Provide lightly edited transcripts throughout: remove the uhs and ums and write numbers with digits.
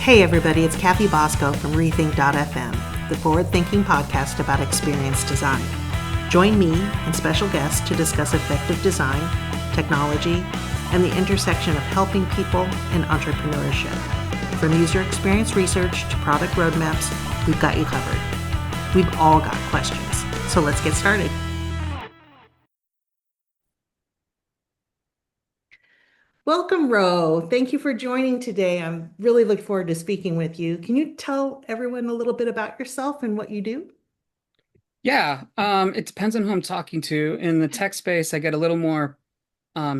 Hey everybody, it's Kathy Bosco from Rethink.fm, the forward-thinking podcast about experience design. Join me and special guests to discuss effective design, technology, and the intersection of helping people and entrepreneurship. From user experience research to product roadmaps, we've got you covered. We've all got questions, so let's get started. Welcome, Rho. Thank you for joining today. I'm really looking forward to speaking with you. Can you tell everyone a little bit about yourself and what you do? Yeah, it depends on who I'm talking to. In the tech space, I get a little more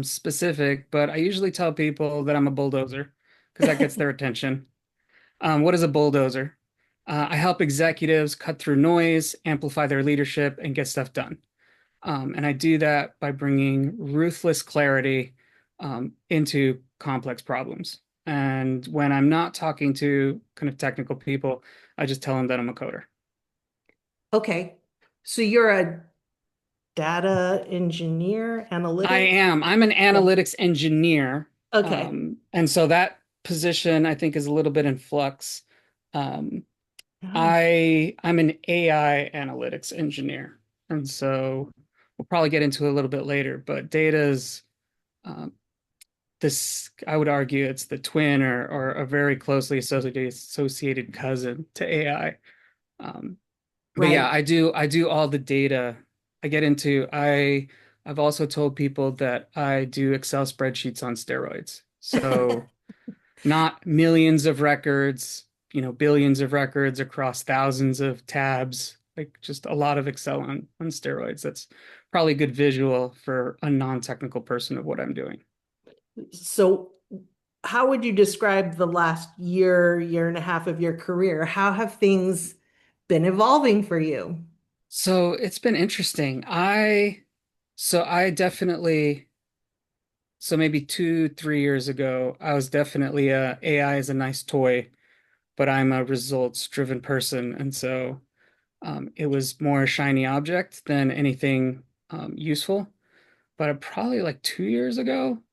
specific, but I usually tell people that I'm a bulldozer because that gets their attention. What is a bulldozer? I help executives cut through noise, amplify their leadership, and get stuff done. And I do that by bringing ruthless clarity into complex problems. And when I'm not talking to kind of technical people, I just tell them that I'm a coder. Okay, so you're a data engineer, I analytics? am. I'm an Yeah. analytics engineer. Okay. And so that position I think is a little bit in flux. Um, Oh, I'm an AI analytics engineer. And so we'll probably get into it a little bit later, but data's um, this, I would argue it's the twin or a very closely associated cousin to AI. Um, but yeah, right. I do all the data. I've also told people that I do Excel spreadsheets on steroids. So not millions of records, billions of records across thousands of tabs, like just a lot of Excel on steroids. That's probably a good visual for a non-technical person of what I'm doing. So, how would you describe the last year and a half of your career? How have things been evolving for you? So it's been interesting. I definitely, so maybe 2, 3 years ago, I was definitely AI is a nice toy, but I'm a results driven person. And so it was more a shiny object than anything useful. But probably like 2 years ago,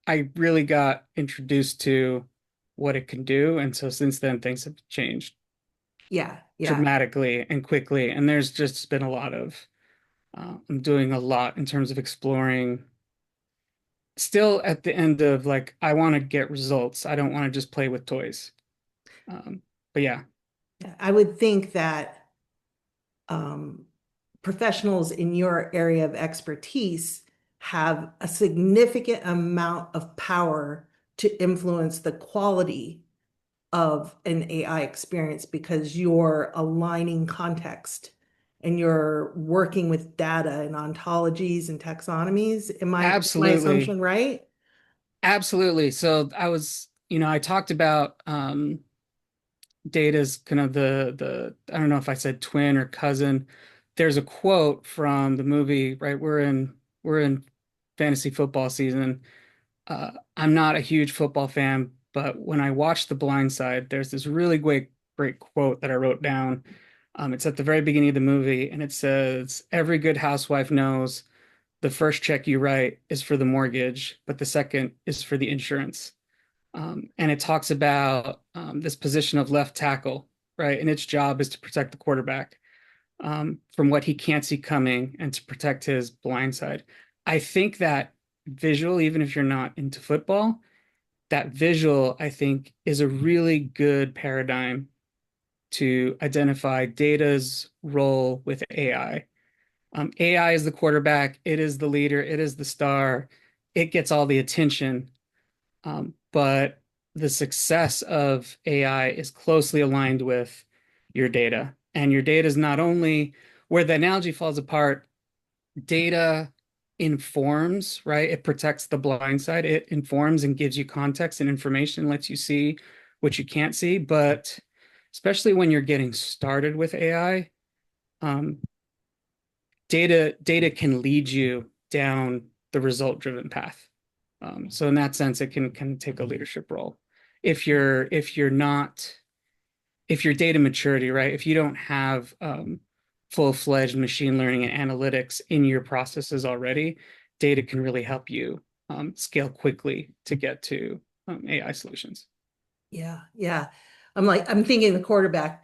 I really got introduced to what it can do. And so since then, things have changed Yeah, yeah. dramatically and quickly. And there's just been I'm doing a lot in terms of exploring. Still at the end of like, I want to get results. I don't want to just play with toys. But yeah, Yeah. I would think that um, professionals in your area of expertise have a significant amount of power to influence the quality of an AI experience because you're aligning context and you're working with data and ontologies and taxonomies. Is my absolutely. assumption right? Absolutely. So I talked about Data's kind of the I don't know if I said twin or cousin. There's a quote from the movie, right? We're in fantasy football season. I'm not a huge football fan, but when I watched The Blind Side, there's this really great quote that I wrote down. It's at the very beginning of the movie, and it says, "Every good housewife knows the first check you write is for the mortgage, but the second is for the insurance." And it talks about this position of left tackle, right? And its job is to protect the quarterback from what he can't see coming and to protect his blind side. I think that visual, even if you're not into football, that visual, I think, is a really good paradigm to identify data's role with AI. AI is the quarterback, it is the leader, it is the star, it gets all the attention. But the success of AI is closely aligned with your data. And your data is not only where the analogy falls apart, data informs, right? It protects the blind side. It informs and gives you context and information, lets you see what you can't see. But especially when you're getting started with AI, um, data can lead you down the result driven path. So in that sense, it can take a leadership role. If you're not if your data maturity, right? If you don't have full-fledged machine learning and analytics in your processes already, data can really help you scale quickly to get to AI solutions. Yeah, yeah. I'm thinking the quarterback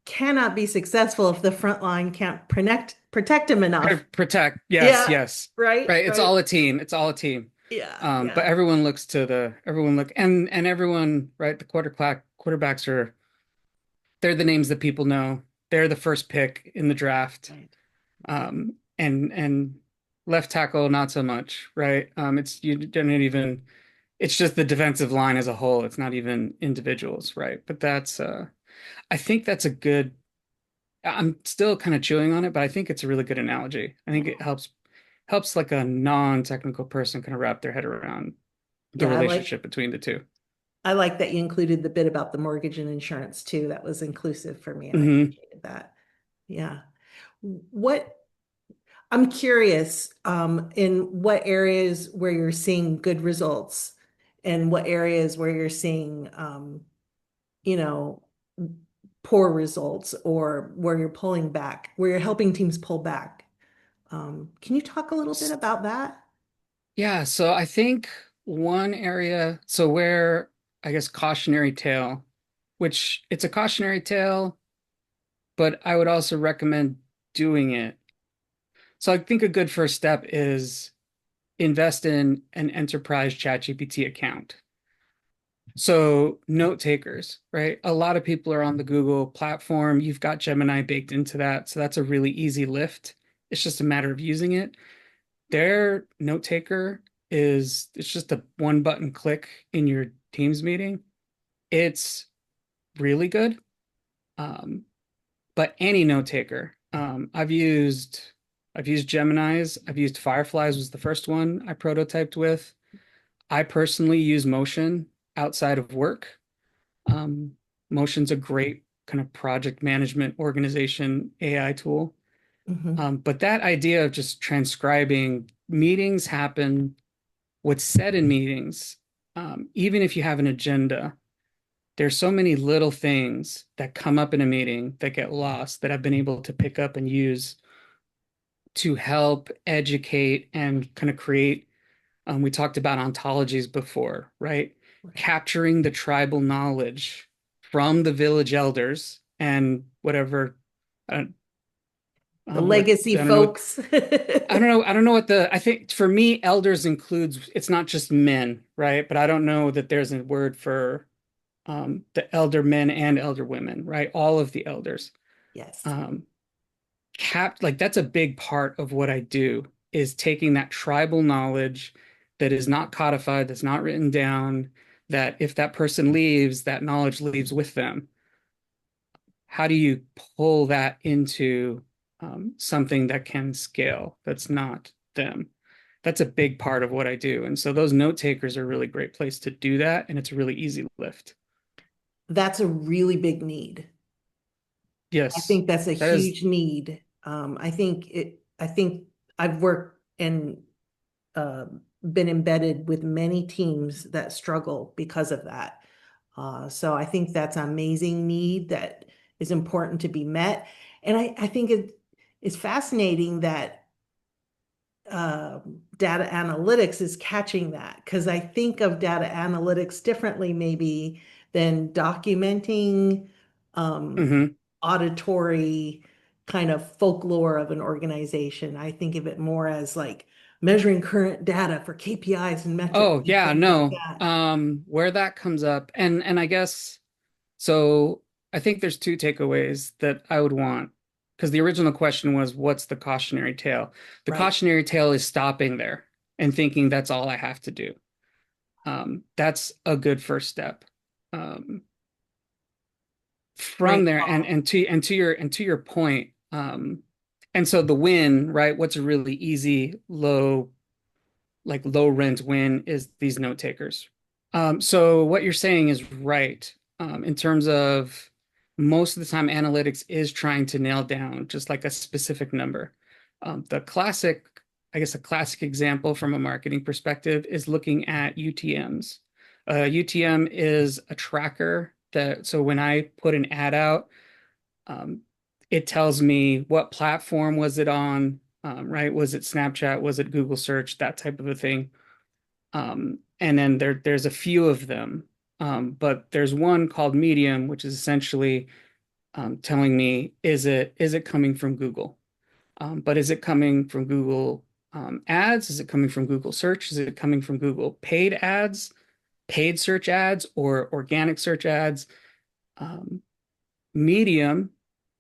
cannot be successful if the front line can't protect him enough. Protect, yes, Yeah, yes. right, Right. It's right. all a team. It's all a team. Yeah, But yeah. everyone looks to the everyone look and everyone, right? The quarterbacks are they're the names that people know. They're the first pick in the draft. Right, right. And left tackle, not so much, right? It's you don't even it's just the defensive line as a whole. It's not even individuals, right? But that's I think that's a good I'm still kind of chewing on it, but I think it's a really good analogy. I think it helps like a non-technical person kind of wrap their head around the Yeah, relationship between the two. I like that you included the bit about the mortgage and insurance too. That was inclusive for me and I Hmm. appreciated that. Yeah. What I'm curious, in what areas where you're seeing good results and what areas where you're seeing, you know, poor results or where you're pulling back, where you're helping teams pull back. Can you talk a little bit about that? Yeah, so I think one area, so where I guess cautionary tale, which it's a cautionary tale, but I would also recommend doing it. So I think a good first step is invest in an enterprise ChatGPT account. So note takers, right? A lot of people are on the Google platform. You've got Gemini baked into that. So that's a really easy lift. It's just a matter of using it. Their note taker it's just a one button click in your Teams meeting. It's really good. Um, but any note taker, I've used Gemini's, I've used Fireflies was the first one I prototyped with. I personally use Motion outside of work. Um, Motion's a great kind of project management organization AI tool. Hmm. But that idea of just transcribing meetings happen, what's said in meetings, even if you have an agenda, there's so many little things that come up in a meeting that get lost that I've been able to pick up and use to help educate and kind of create. We talked about ontologies before, right? Right. Capturing the tribal knowledge from the village elders and whatever. I don't, The what legacy I don't know what folks. I don't know what the I think for me elders includes it's not just men, right? But I don't know that there's a word for the elder men and elder women, right? All of the elders. Yes. Um, like that's a big part of what I do is taking that tribal knowledge that is not codified, that's not written down, that if that person leaves, that knowledge leaves with them. How do you pull that into something that can scale that's not them? That's a big part of what I do. And so those note takers are a really great place to do that. And it's a really easy lift. That's a really big need. I Yes, think that's a that is. huge need. I think I've worked and uh, been embedded with many teams that struggle because of that. So I think that's an amazing need that is important to be met. And I think it's fascinating that data analytics is catching that because I think of data analytics differently maybe than documenting um, Mhm. auditory kind of folklore of an organization. I think of it more as like measuring current data for KPIs and metrics Oh, and yeah, things like no. that. Where that comes up, and I guess so I think there's two takeaways that I would want. Because the original question was, what's the cautionary tale? The Right, cautionary tale is stopping there and thinking that's all I have to do. That's a good first step. Um, from great there, call. and to your point, and so the win, right? What's a really easy low rent win is these note takers. So what you're saying is right. In terms of most of the time, analytics is trying to nail down just like a specific number. The classic, I guess, a classic example from a marketing perspective is looking at UTMs. UTM is a tracker that, so when I put an ad out, um, it tells me what platform was it on, right? Was it Snapchat? Was it Google search? That type of a thing. And then there's a few of them. But there's one called Medium, which is essentially telling me, is it coming from Google? But is it coming from Google ads? Is it coming from Google search? Is it coming from Google paid ads, paid search ads, or organic search ads? Um, Medium,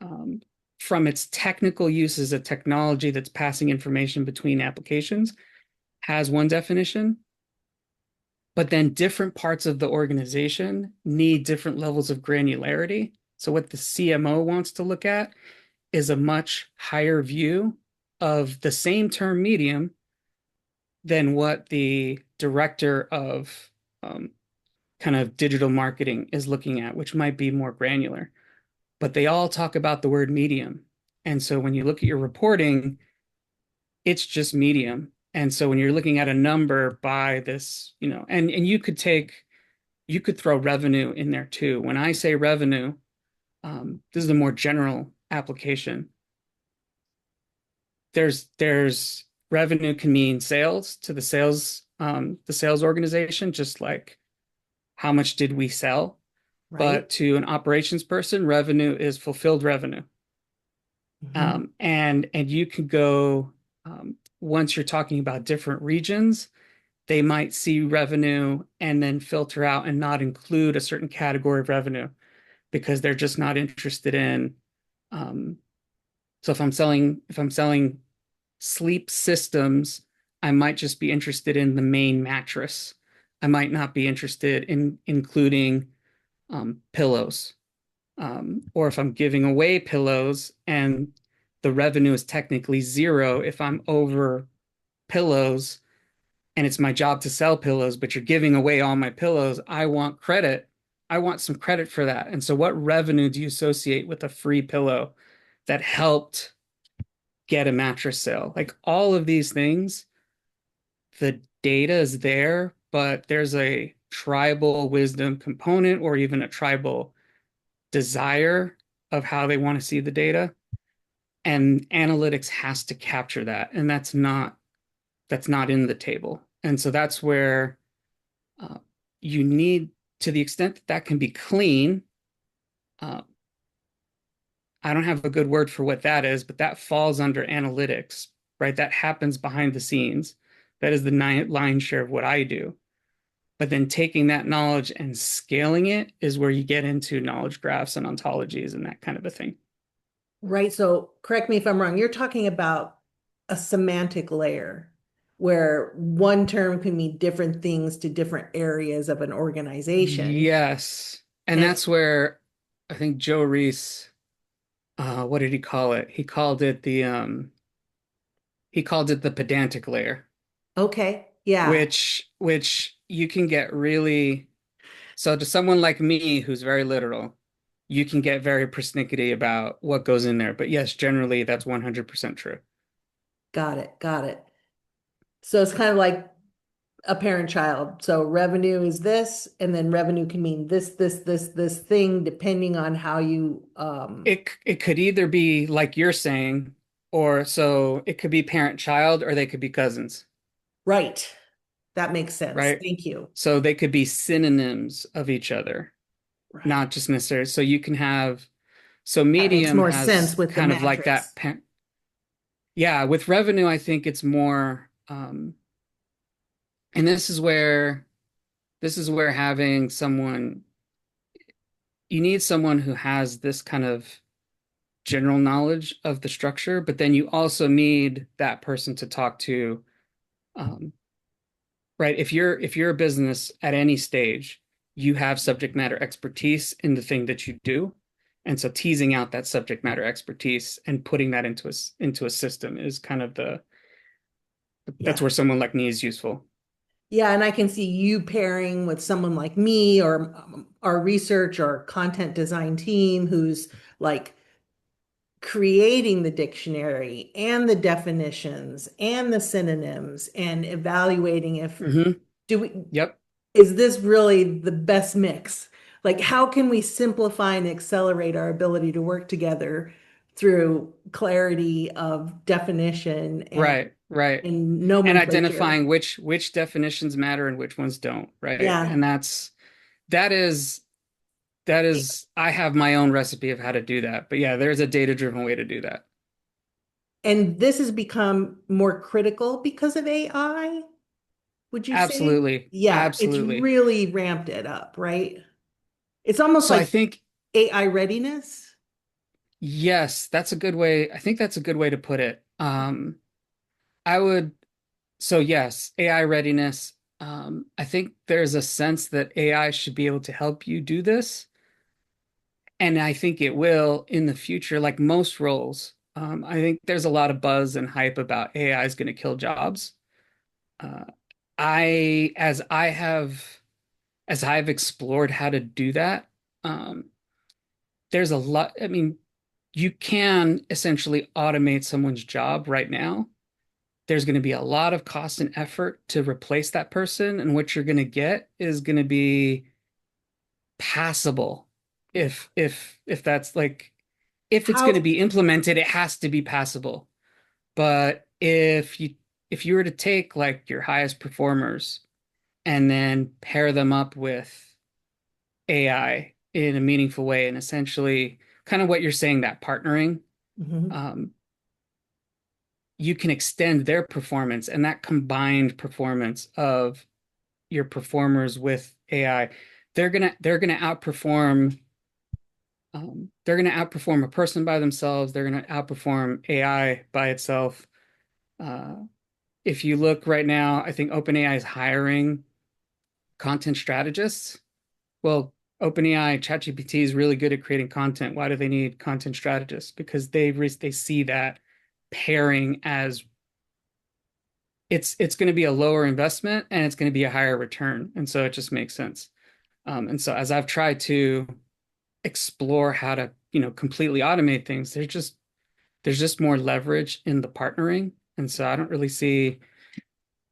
um, from its technical use as a technology that's passing information between applications, has one definition, but then different parts of the organization need different levels of granularity. So, what the CMO wants to look at is a much higher view of the same term medium than what the director of kind of digital marketing is looking at, which might be more granular. But they all talk about the word medium. And so when you look at your reporting, it's just medium. And so when you're looking at a number by this, and you could throw revenue in there too. When I say revenue, this is a more general application. There's revenue can mean sales to the sales organization, just like how much did we sell? Right? But to an operations person, revenue is fulfilled revenue. Mhm. And you can go once you're talking about different regions, they might see revenue and then filter out and not include a certain category of revenue because they're just not interested in. Um, so if I'm selling sleep systems, I might just be interested in the main mattress. I might not be interested in including pillows. Or if I'm giving away pillows and the revenue is technically zero, if I'm over pillows and it's my job to sell pillows, but you're giving away all my pillows, I want credit. I want some credit for that. And so, what revenue do you associate with a free pillow that helped get a mattress sale? Like all of these things, the data is there, but there's a tribal wisdom component or even a tribal desire of how they want to see the data. And analytics has to capture that. And that's not in the table. And so that's where uh, you need, to the extent that that can be clean. uh, I don't have a good word for what that is, but that falls under analytics, right? That happens behind the scenes. That is the lion's share of what I do. But then taking that knowledge and scaling it is where you get into knowledge graphs and ontologies and that kind of a thing. Right. So correct me if I'm wrong. You're talking about a semantic layer where one term can mean different things to different areas of an organization. Yes. And And that's where I think Joe Reese, what did he call it? He called it the pedantic layer, okay, yeah, which you can get really, so to someone like me who's very literal, you can get very persnickety about what goes in there. But yes, generally that's 100% true. got it, got it. So it's kind of like a parent-child. So revenue is this, and then revenue can mean this thing, depending on how you It could either be like you're saying, or so it could be parent child, or they could be cousins, right. That makes sense. right? Thank you. So they could be synonyms of each other, Right. not just necessarily. So you can have, so That makes medium more sense has with the kind of like that. mattress. Yeah, with revenue, I think it's more, and this is where having someone, you need someone who has this kind of general knowledge of the structure, but then you also need that person to talk to, um, right? If you're a business at any stage, you have subject matter expertise in the thing that you do. And so teasing out that subject matter expertise and putting that into a system is kind of that's Yeah. where someone like me is useful. Yeah, and I can see you pairing with someone like me or our research or content design team who's like creating the dictionary and the definitions and the synonyms and evaluating if Hmm. do we Yep. is this really the best mix? Like how can we simplify and accelerate our ability to work together through clarity of definition Right, right. and And nomenclature? identifying which definitions matter and which ones don't, right? Yeah. And that is I have my own recipe of how to do that. But yeah, there's a data-driven way to do that. And this has become more critical because of AI, would you say? Absolutely. Yeah, it's Absolutely. really ramped it up, right? It's almost So I like think AI readiness. yes, that's a good way. I think that's a good way to put it. I would so yes, AI readiness. I think there's a sense that AI should be able to help you do this. And I think it will in the future, like most roles. I think there's a lot of buzz and hype about AI is going to kill jobs. Uh, I, as I've explored how to do that, um, there's a lot. I mean, you can essentially automate someone's job right now. There's going to be a lot of cost and effort to replace that person, and what you're going to get is going to be passable. If that's like if it's going to How, be implemented, it has to be passable. But if you were to take like your highest performers and then pair them up with AI in a meaningful way, and essentially kind of what you're saying, that partnering, Mhm. um, you can extend their performance and that combined performance of your performers with AI, they're gonna outperform a person by themselves. They're gonna outperform AI by itself. Uh, if you look right now, I think OpenAI is hiring content strategists. Well, OpenAI, ChatGPT is really good at creating content. Why do they need content strategists? Because they see that pairing as it's going to be a lower investment and it's going to be a higher return, and so it just makes sense. And so as I've tried to explore how to completely automate things, there's just more leverage in the partnering, and so I don't really see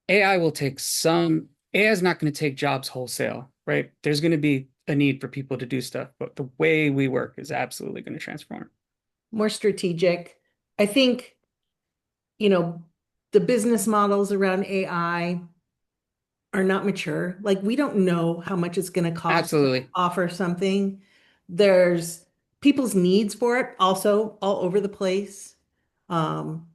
AI will take some AI is not going to take jobs wholesale, right? There's going to be a need for people to do stuff, but the way we work is absolutely going to transform. More strategic? I think, you know, the business models around AI are not mature. Like we don't know how much it's going to cost to Absolutely. offer something. There's people's needs for it also all over the place. Um,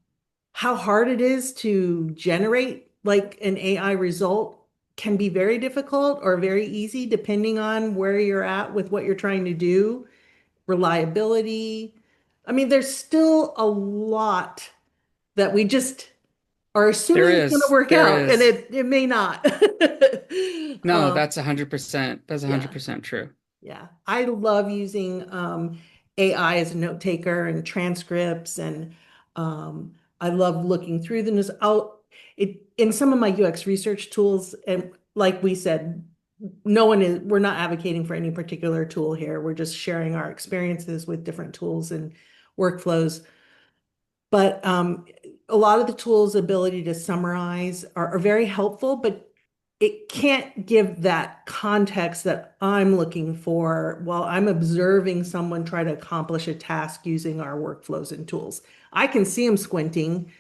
how hard it is to generate like an AI result can be very difficult or very easy depending on where you're at with what you're trying to do. Reliability. I mean, there's still a lot that we just are There assuming it's going to is. work There out, and is. it may not. No, that's 100%. That's Yeah, 100% true. yeah. I love using AI as a note taker and transcripts, and I love looking through them. It in some of my UX research tools, and like we said, we're not advocating for any particular tool here. We're just sharing our experiences with different tools and workflows. But a lot of the tools' ability to summarize are very helpful, but it can't give that context that I'm looking for while I'm observing someone try to accomplish a task using our workflows and tools. I can see them squinting.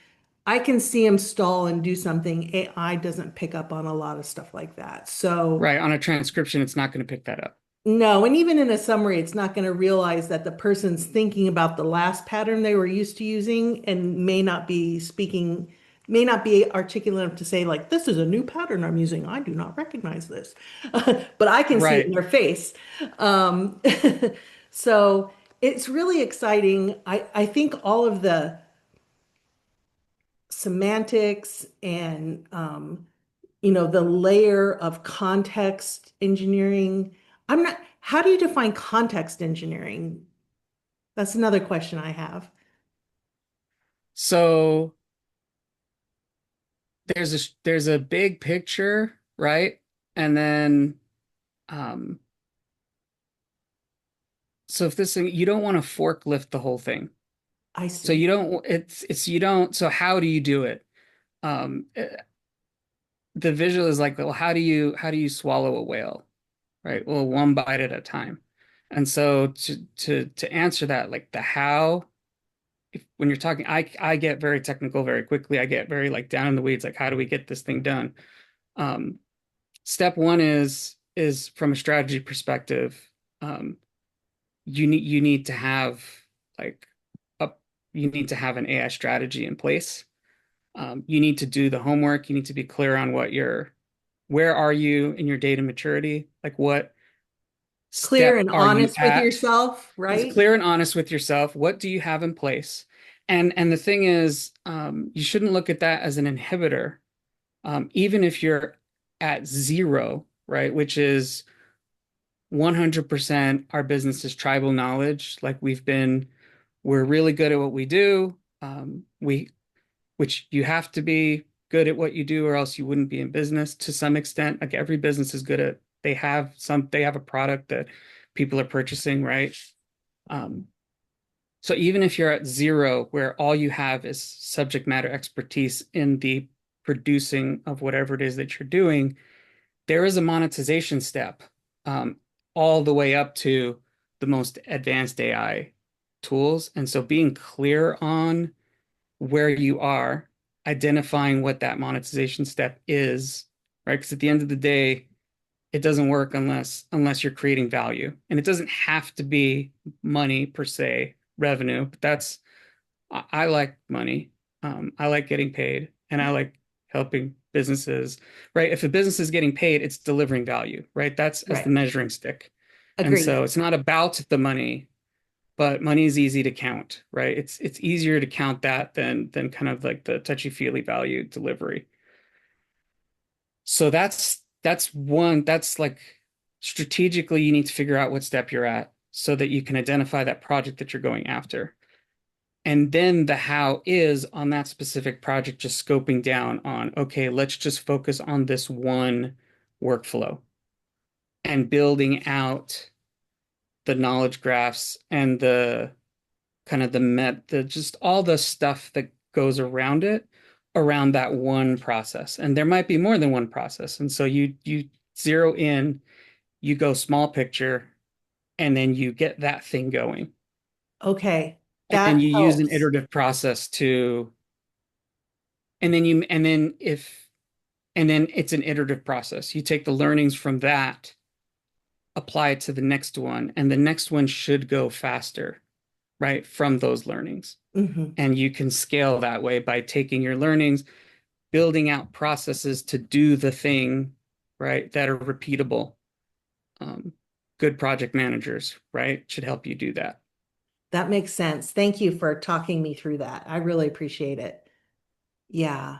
I can see them stall and do something. AI doesn't pick up on a lot of stuff like that. So Right. On a transcription, it's not going to pick that up. no, and even in a summary, it's not going to realize that the person's thinking about the last pattern they were used to using and may not be articulate enough to say, like, this is a new pattern I'm using. I do not recognize this. But I can see it in Right. their face. Um, so it's really exciting. I think all of the semantics and the layer of context engineering. How do you define context engineering? That's another question I have. So there's a big picture, right? And then um so if this thing you don't want to forklift the whole thing. I So see. you don't it's you don't so how do you do it? The visual is like, well, how do you swallow a whale? Right? Well, one bite at a time. And so to answer that, like the how, when you're talking, I get very technical very quickly. I get very like down in the weeds, like how do we get this thing done? Um, Step one is is from a strategy perspective, um, you need to have like a you need to have an AI strategy in place. You need to do the homework. You need to be clear on where are you in your data maturity? Like what Clear step and are you honest with at? yourself, Is right? clear and honest with yourself. What do you have in place? And the thing is, you shouldn't look at that as an inhibitor. Even if you're at zero, right, which is 100% our business is tribal knowledge. Like we're really good at what we do. Which you have to be good at what you do, or else you wouldn't be in business to some extent. Like every business is good at, they have a product that people are purchasing, right? Um, so even if you're at zero, where all you have is subject matter expertise in the producing of whatever it is that you're doing, there is a monetization step, um, all the way up to the most advanced AI tools. And so being clear on where you are, identifying what that monetization step is, right? Because at the end of the day, it doesn't work unless you're creating value. And it doesn't have to be money per se, revenue, but I like money. I like getting paid and I like helping businesses, right? If a business is getting paid, it's delivering value, right? That's as the Right. measuring stick. And Agreed. so it's not about the money, but money is easy to count, right? It's easier to count that than kind of like the touchy-feely value delivery. So that's one, that's like strategically you need to figure out what step you're at so that you can identify that project that you're going after. And then the how is on that specific project, just scoping down on, okay, let's just focus on this one workflow and building out the knowledge graphs and the kind of the just all the stuff that goes around it, around that one process. And there might be more than one process. And so you zero in, you go small picture, and then you get that thing going. Okay. And then That you use an helps. iterative process to, and then you and then if and then it's an iterative process. You take the learnings from that, apply it to the next one, and the next one should go faster, right, from those learnings. Mhm. And you can scale that way by taking your learnings, building out processes to do the thing, right, that are repeatable. Um, Good project managers, right, should help you do that. That makes sense. Thank you for talking me through that. I really appreciate it. Yeah.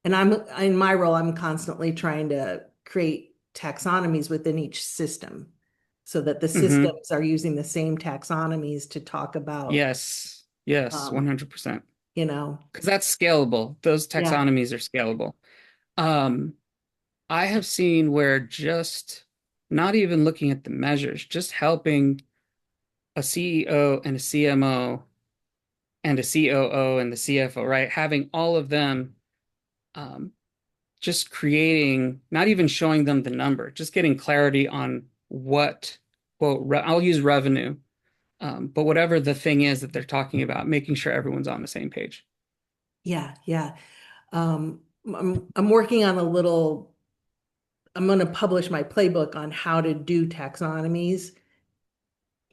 And I'm in my role, I'm constantly trying to create taxonomies within each system so that the Hmm. systems are using the same taxonomies to talk about, Yes, yes, um, 100%. you know, Because that's scalable. Those yeah, taxonomies are scalable. Um, I have seen where just not even looking at the measures, just helping a CEO and a CMO and a COO and the CFO, right? Having all of them, um, just creating, not even showing them the number, just getting clarity on what, quote, I'll use revenue, but whatever the thing is that they're talking about, making sure everyone's on the same page. yeah, yeah. I'm working on a little, I'm going to publish my playbook on how to do taxonomies,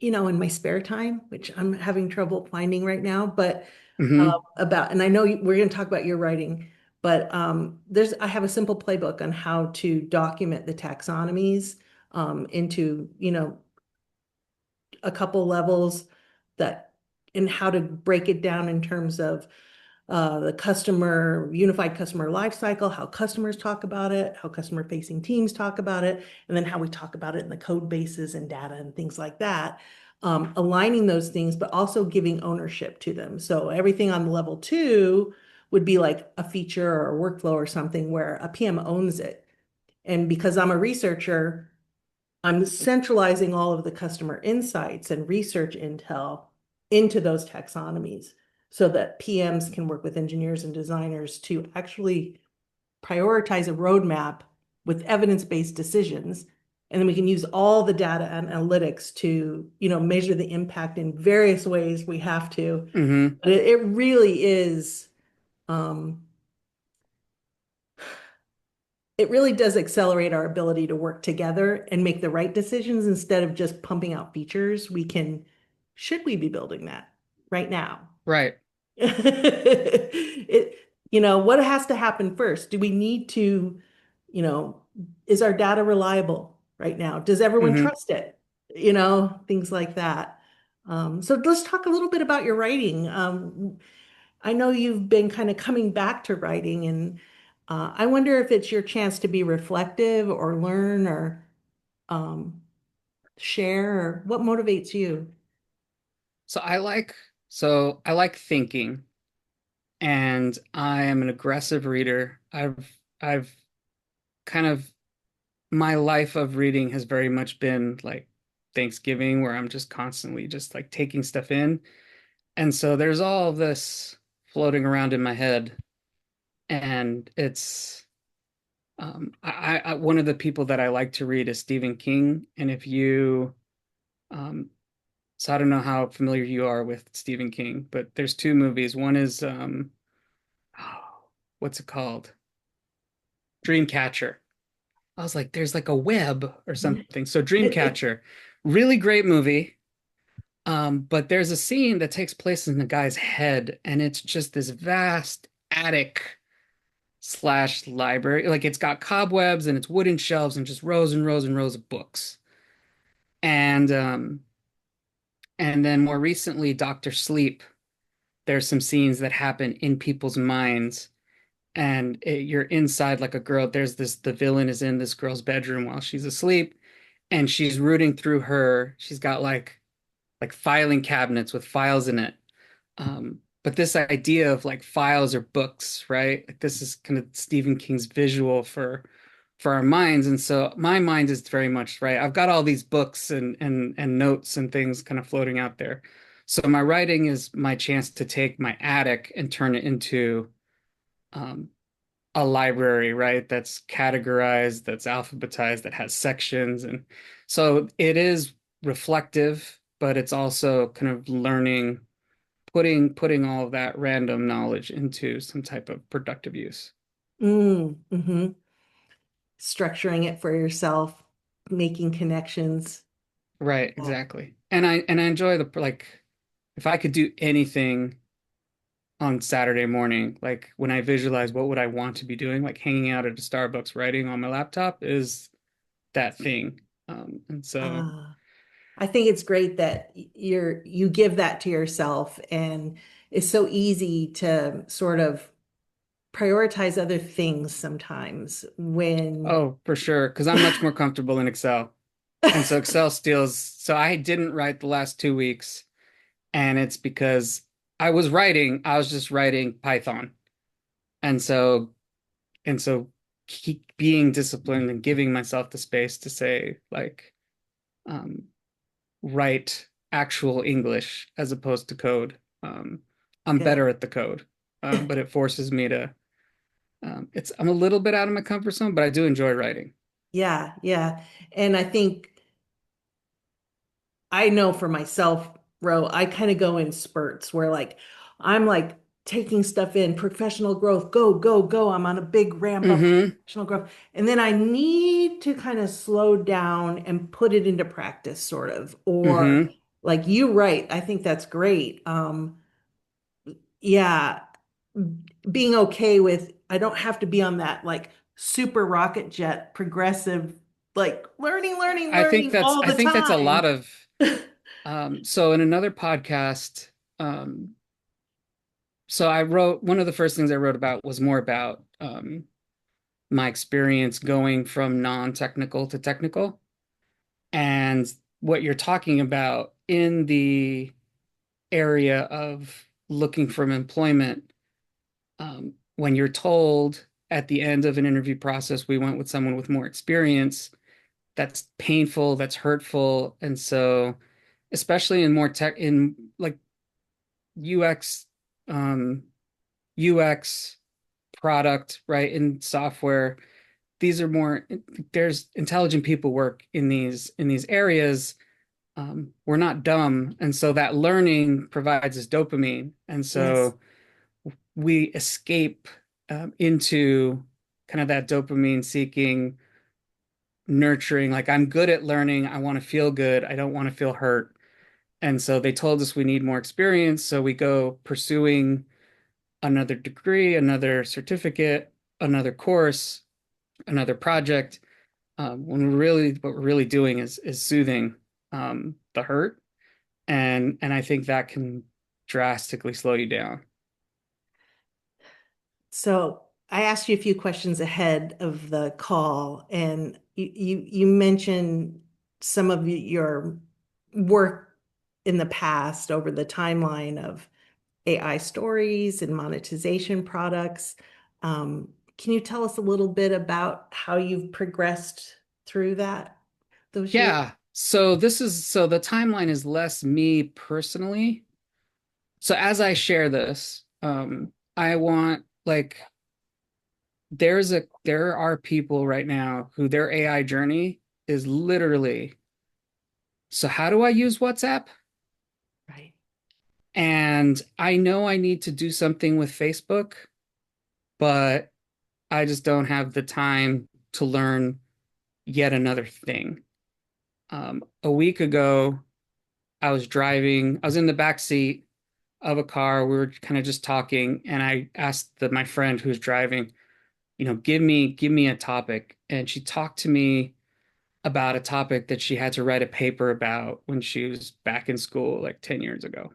in my spare time, which I'm having trouble finding right now, but Hmm. and I know we're going to talk about your writing, but I have a simple playbook on how to document the taxonomies into, a couple levels that, and how to break it down in terms of the unified customer lifecycle, how customers talk about it, how customer facing teams talk about it, and then how we talk about it in the code bases and data and things like that. Aligning those things, but also giving ownership to them. So everything on level two would be like a feature or a workflow or something where a PM owns it. And because I'm a researcher, I'm centralizing all of the customer insights and research intel into those taxonomies so that PMs can work with engineers and designers to actually prioritize a roadmap with evidence-based decisions. And then we can use all the data and analytics to, measure the impact in various ways we have to. Hmm. But it really is, um, it really does accelerate our ability to work together and make the right decisions instead of just pumping out features. Should we be building that right now? Right. It, what has to happen first? Do we need to, you know, is our data reliable right now? Does everyone Hmm. trust it? Things like that. So let's talk a little bit about your writing. I know you've been kind of coming back to writing, and I wonder if it's your chance to be reflective or learn or um, share, or what motivates you? So I like thinking, and I am an aggressive reader. I've kind of my life of reading has very much been like Thanksgiving, where I'm just constantly just like taking stuff in. And so there's all of this floating around in my head, and it's one of the people that I like to read is Stephen King. And if you so I don't know how familiar you are with Stephen King, but there's two movies. One is what's it called? Dreamcatcher. I was like, there's like a web or something. So Dreamcatcher, really great movie. But there's a scene that takes place in the guy's head, and it's just this vast attic slash library. Like it's got cobwebs and it's wooden shelves and just rows and rows and rows of books. And then more recently, Doctor Sleep, there's some scenes that happen in people's minds, and you're inside like a girl. The villain is in this girl's bedroom while she's asleep, and she's rooting through she's got like filing cabinets with files in it. But this idea of like files or books, right? Like this is kind of Stephen King's visual for our minds. And so my mind is very much right. I've got all these books and notes and things kind of floating out there. So my writing is my chance to take my attic and turn it into um, a library, right? That's categorized, that's alphabetized, that has sections. And so it is reflective, but it's also kind of learning, putting all of that random knowledge into some type of productive use. Hmm. Structuring it for yourself, making connections. Right, Yeah. exactly. And I enjoy the like if I could do anything on Saturday morning, like when I visualize what would I want to be doing, like hanging out at a Starbucks writing on my laptop is that thing. And so Ah, I think it's great that you give that to yourself, and it's so easy to sort of prioritize other things sometimes when oh, for sure, because I'm much more comfortable in Excel. And so Excel steals. So I didn't write the last 2 weeks, and it's because I was just writing Python. And so keep being disciplined and giving myself the space to say like um, write actual English as opposed to code. I'm good. better at the code, but it forces me to. I'm a little bit out of my comfort zone, but I do enjoy writing. Yeah, yeah. And I think I know for myself, Ro, I kind of go in spurts where like I'm like taking stuff in, professional growth, go, go, go. I'm on a big ramp up of Mm-hmm. professional growth. And then I need to kind of slow down and put it into practice, sort of. Or Mm-hmm. like you write, I think that's great. Yeah, being okay with I don't have to be on that like super rocket jet progressive, like learning, learning, learning all I the think that's a lot time. of so in another podcast, um, so I wrote one of the first things I wrote about was more about my experience going from non-technical to technical. And what you're talking about in the area of looking for employment, when you're told at the end of an interview process, we went with someone with more experience, that's painful, that's hurtful. And so, especially in more tech, in like UX, um, UX product, right, in software, these are more, there's intelligent people work in these areas. We're not dumb, and so that learning provides us dopamine, and Yes. so we escape into kind of that dopamine seeking, nurturing, like I'm good at learning. I want to feel good. I don't want to feel hurt. And so they told us we need more experience. So we go pursuing another degree, another certificate, another course, another project. When we're really, what we're really doing is soothing the hurt. And I think that can drastically slow you down. So I asked you a few questions ahead of the call, and you mentioned some of your work in the past over the timeline of AI stories and monetization products. Can you tell us a little bit about how you've progressed through those years? Yeah. So the timeline is less me personally. So as I share this, I want like there are people right now who their AI journey is literally, so how do I use WhatsApp? Right. And I know I need to do something with Facebook, but I just don't have the time to learn yet another thing. A week ago, I was in the back seat of a car. We were kind of just talking, and I asked my friend who's driving, give me a topic. And she talked to me about a topic that she had to write a paper about when she was back in school, like 10 years ago.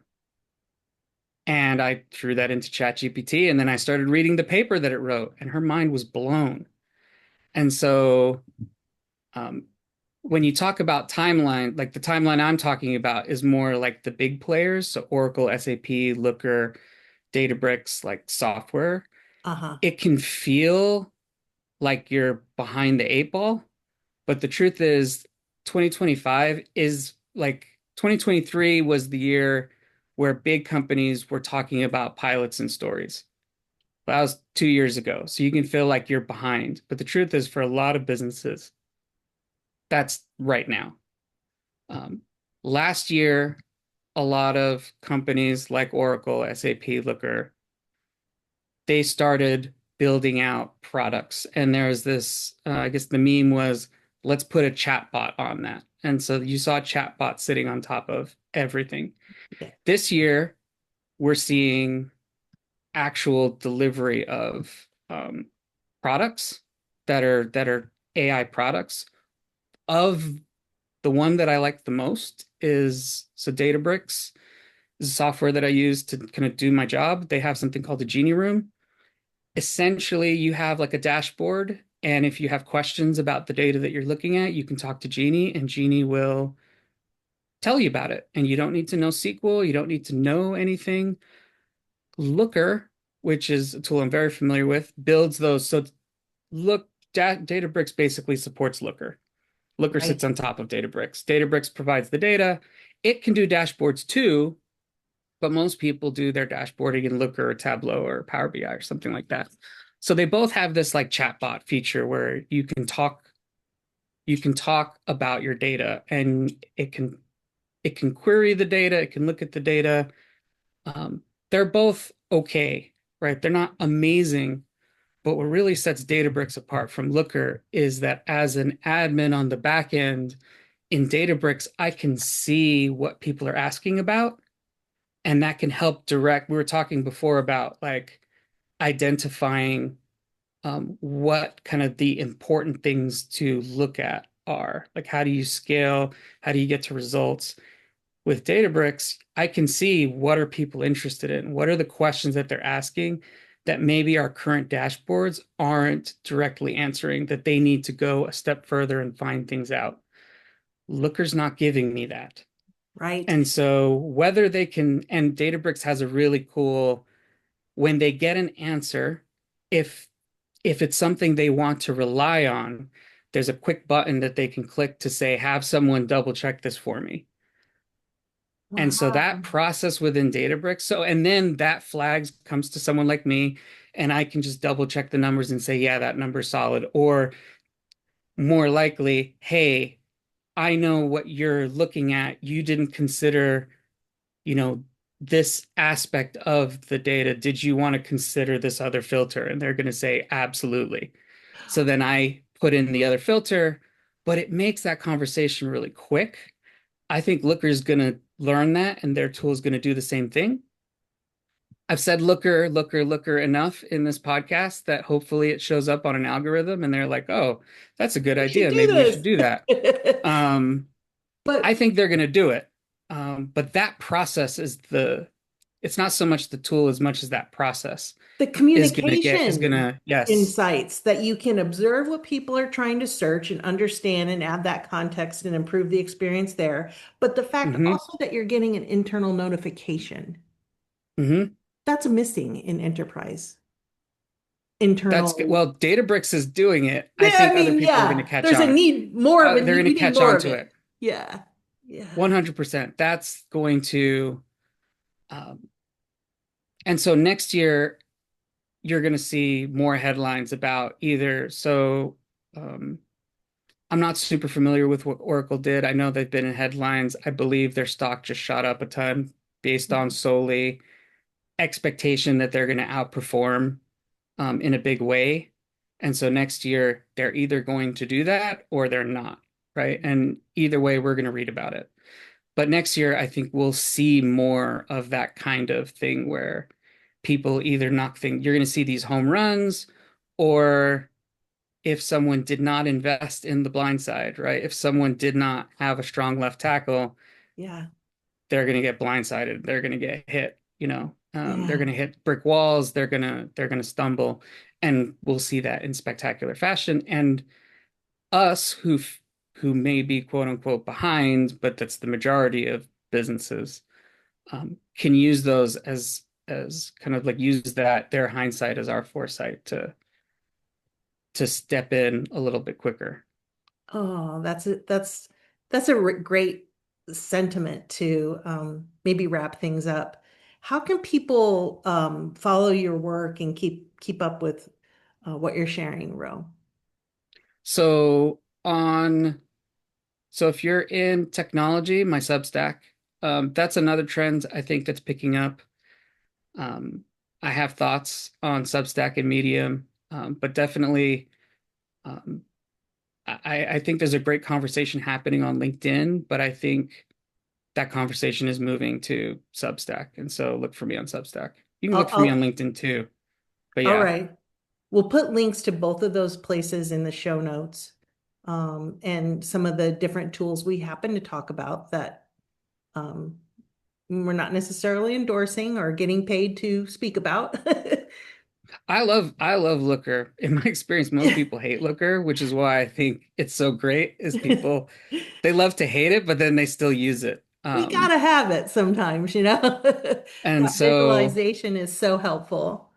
And I threw that into ChatGPT, and then I started reading the paper that it wrote, and her mind was blown. And so, um, when you talk about timeline, like the timeline I'm talking about is more like the big players, so Oracle, SAP, Looker, Databricks, like software. Uh-huh. It can feel like you're behind the eight ball, but the truth is 2025 is like 2023 was the year where big companies were talking about pilots and stories. That was 2 years ago. So you can feel like you're behind. But the truth is, for a lot of businesses, that's right now. Um, Last year, a lot of companies like Oracle, SAP, Looker, they started building out products. And there's this, I guess the meme was, let's put a chatbot on that. And so you saw a chatbot sitting on top of everything. Yeah. This year, we're seeing actual delivery of products that are AI products. Of the one that I like the most is so Databricks is a software that I use to kind of do my job. They have something called the Genie Room. Essentially, you have like a dashboard, and if you have questions about the data that you're looking at, you can talk to Genie, and Genie will tell you about it. And you don't need to know SQL, you don't need to know anything. Looker, which is a tool I'm very familiar with, builds those. So Databricks basically supports Looker. Looker Right. sits on top of Databricks. Databricks provides the data. It can do dashboards too, but most people do their dashboarding in Looker or Tableau or Power BI or something like that. So they both have this like chatbot feature where you can talk about your data, and it can query the data, it can look at the data. They're both okay, right? They're not amazing, but what really sets Databricks apart from Looker is that as an admin on the back end in Databricks, I can see what people are asking about, and that can help direct. We were talking before about like identifying what kind of the important things to look at are. Like, how do you scale? How do you get to results? With Databricks, I can see what are people interested in? What are the questions that they're asking that maybe our current dashboards aren't directly answering, that they need to go a step further and find things out. Looker's not giving me that. Right. And so whether they can, and Databricks has a really cool, when they get an answer, if if it's something they want to rely on, there's a quick button that they can click to say, have someone double check this for me. And so that Wow. process within Databricks, and then that flags comes to someone like me, and I can just double check the numbers and say, yeah, that number's solid. Or more likely, hey, I know what you're looking at. You didn't consider, you know, this aspect of the data. Did you want to consider this other filter? And they're going to say, absolutely. So then I put in the other filter, but it makes that conversation really quick. I think Looker is going to learn that and their tool is going to do the same thing. I've said Looker, Looker, Looker enough in this podcast that hopefully it shows up on an algorithm and they're like, oh, that's a good We should idea. do Maybe we should do that. this. Um, I But think they're going to do it. But that process is it's not so much the tool as much as that process the is communication gonna, yes. insights that you can observe what people are trying to search and understand and add that context and improve the experience there. But the fact Hmm. also that you're getting an internal notification, Hmm. that's missing in enterprise. That's good. Internal. Well, Databricks is doing it. I Yeah, I think other mean, people are going to yeah, catch there's a on. need more of a They're need. going We to need catch more on of to it. it. Yeah. Yeah. 100%. That's going to, um, and so next year, you're going to see more headlines about either. So, um, I'm not super familiar with what Oracle did. I know they've been in headlines. I believe their stock just shot up a ton based on solely expectation that they're going to outperform in a big way. And so next year, they're either going to do that or they're not, right? And either way, we're going to read about it. But next year, I think we'll see more of that kind of thing where people either knock things, you're going to see these home runs, or if someone did not invest in the blind side, right? If someone did not have a strong left tackle, Yeah. they're going to get blindsided. They're going to get hit, they're Yeah. going to hit brick walls. They're going to stumble, and we'll see that in spectacular fashion. And us who may be quote unquote behind, but that's the majority of businesses, can use those as kind of like use that their hindsight as our foresight to step in a little bit quicker. Oh, that's a great sentiment to maybe wrap things up. How can people follow your work and keep up with what you're sharing, Ro? So on so if you're in technology, my Substack, that's another trend I think that's picking up. Um, I have thoughts on Substack and Medium, but definitely, um, I think there's a great conversation happening on LinkedIn, but I think that conversation is moving to Substack, and so look for me on Substack. You can look for me on I'll LinkedIn too, but all yeah, right. We'll put links to both of those places in the show notes, and some of the different tools we happen to talk about that um, we're not necessarily endorsing or getting paid to speak about. I love Looker. In my experience, most people hate Looker, which is why I think it's so great. Is people they love to hate it, but then they still use it. We gotta have it sometimes, you know? And That so, visualization is so helpful.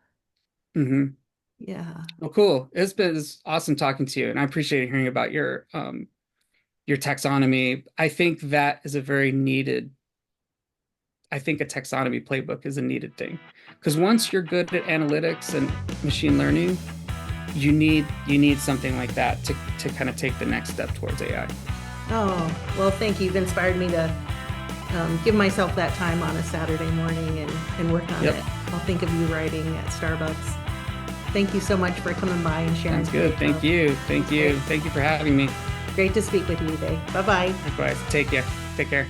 mhm. Yeah. Well, cool. It's awesome talking to you, and I appreciate hearing about your taxonomy. I think that is a very needed. I think a taxonomy playbook is a needed thing because once you're good at analytics and machine learning, you need something like that to kind of take the next step towards AI. Oh, well, thank you. You've inspired me to give myself that time on a Saturday morning and work on Yep. it. I'll think of you writing at Starbucks. Thank you so much for coming by and sharing Sounds good. today, Thank Ro. you. Thank Great. you. Thank you for having me. Great to speak with you today. Bye-bye. Likewise. Take care. Take care.